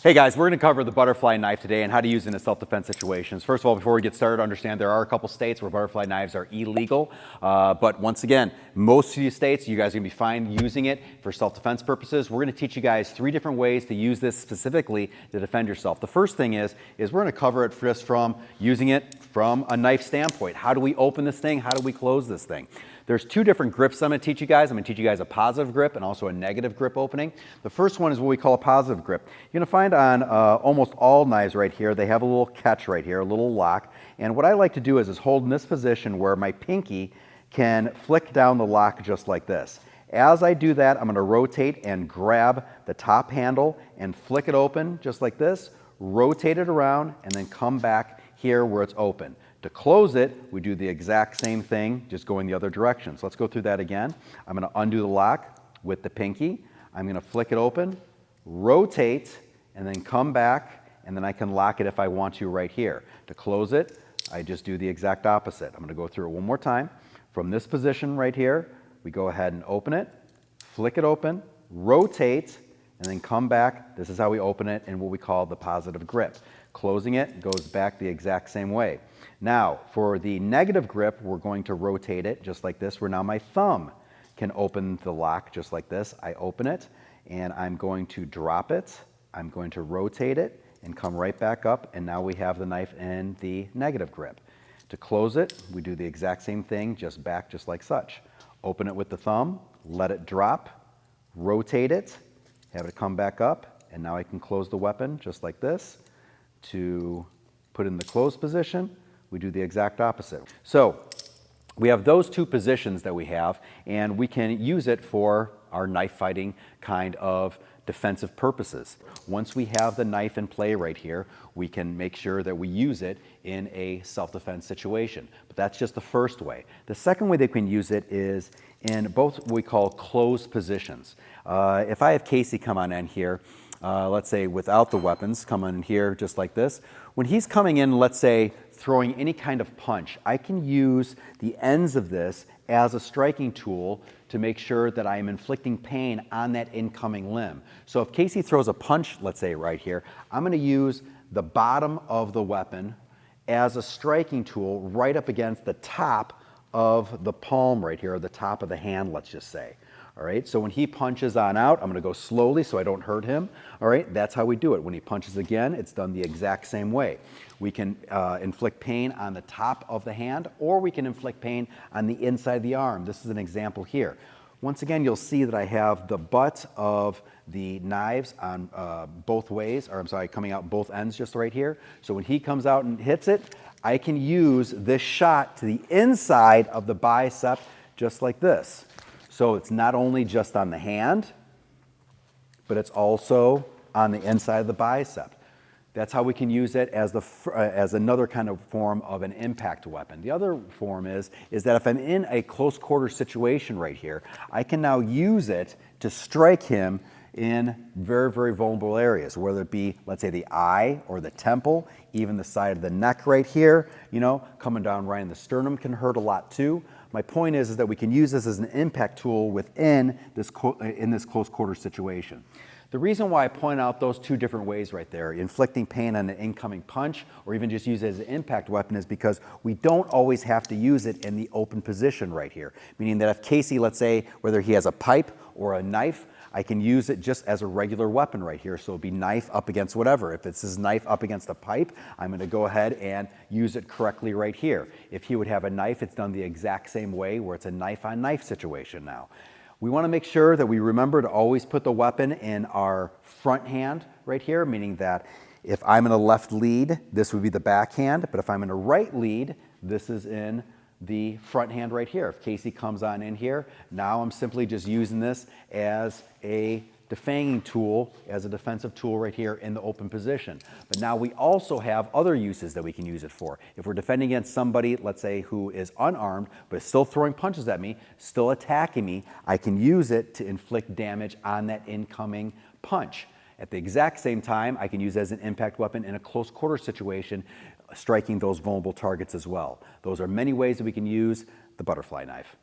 Hey guys, we're going to cover the butterfly knife today and how to use it in self-defense situations. First of all, before we get started, understand there are a couple states where butterfly knives are illegal. But once again, most of these states, you guys are going to be fine using it for self-defense purposes. We're going to teach you guys 3 different ways to use this specifically to defend yourself. The first thing is we're going to cover it just from using it from a knife standpoint. How do we open this thing? How do we close this thing? There's 2 different grips I'm going to teach you guys. I'm going to teach you guys a positive grip and also a negative grip opening. The first one is what we call a positive grip. You're going to find on almost all knives right here, they have a little catch right here, a little lock. And what I like to do is hold in this position where my pinky can flick down the lock just like this. As I do that, I'm going to rotate and grab the top handle and flick it open just like this, rotate it around, and then come back here where it's open. To close it, we do the exact same thing, just going the other direction. So let's go through that again. I'm going to undo the lock with the pinky. I'm going to flick it open, rotate, and then come back, and then I can lock it if I want to right here. To close it, I just do the exact opposite. I'm going to go through it one more time. From this position right here, we go ahead and open it, flick it open, rotate, and then come back. This is how we open it in what we call the positive grip. Closing it goes back the exact same way. Now, for the negative grip, we're going to rotate it just like this, where now my thumb can open the lock just like this. I open it, and I'm going to drop it. I'm going to rotate it and come right back up, and now we have the knife in the negative grip. To close it, we do the exact same thing, just back just like such. Open it with the thumb, let it drop, rotate it, have it come back up, and now I can close the weapon just like this. To put in the closed position, we do the exact opposite. So we have those 2 positions that we have, and we can use it for our knife fighting kind of defensive purposes. Once we have the knife in play right here, we can make sure that we use it in a self-defense situation. But that's just the first way. The second way that we can use it is in both what we call closed positions. If I have Casey come on in here, let's say without the weapons, come in here just like this. When he's coming in, let's say throwing any kind of punch, I can use the ends of this as a striking tool to make sure that I am inflicting pain on that incoming limb. So if Casey throws a punch, let's say right here, I'm going to use the bottom of the weapon as a striking tool right up against the top of the palm right here, or the top of the hand, let's just say. All right, so when he punches on out, I'm going to go slowly so I don't hurt him. All right, that's how we do it. When he punches again, it's done the exact same way. We can inflict pain on the top of the hand, or we can inflict pain on the inside of the arm. This is an example here. Once again, you'll see that I have the butt of the knives on both ways, or I'm sorry, coming out both ends just right here. So when he comes out and hits it, I can use this shot to the inside of the bicep just like this. So it's not only just on the hand, but it's also on the inside of the bicep. That's how we can use it as another kind of form of an impact weapon. The other form is that if I'm in a close quarter situation right here, I can now use it to strike him in very, very vulnerable areas, whether it be, let's say, the eye or the temple, even the side of the neck right here, coming down right in the sternum can hurt a lot too. My point is that we can use this as an impact tool within this close quarter situation. The reason why I point out those 2 different ways right there, inflicting pain on an incoming punch or even just use it as an impact weapon, is because we don't always have to use it in the open position right here. Meaning that if Casey, let's say, whether he has a pipe or a knife, I can use it just as a regular weapon right here. So it'll be knife up against whatever. If it's his knife up against a pipe, I'm going to go ahead and use it correctly right here. If he would have a knife, it's done the exact same way, where it's a knife on knife situation now. We want to make sure that we remember to always put the weapon in our front hand right here, meaning that if I'm in a left lead, this would be the back hand, but if I'm in a right lead, this is in the front hand right here. If Casey comes on in here, now I'm simply just using this as a defanging tool, as a defensive tool right here in the open position. But now we also have other uses that we can use it for. If we're defending against somebody, let's say, who is unarmed, but still throwing punches at me, still attacking me, I can use it to inflict damage on that incoming punch. At the exact same time, I can use it as an impact weapon in a close quarter situation, striking those vulnerable targets as well. Those are many ways that we can use the butterfly knife.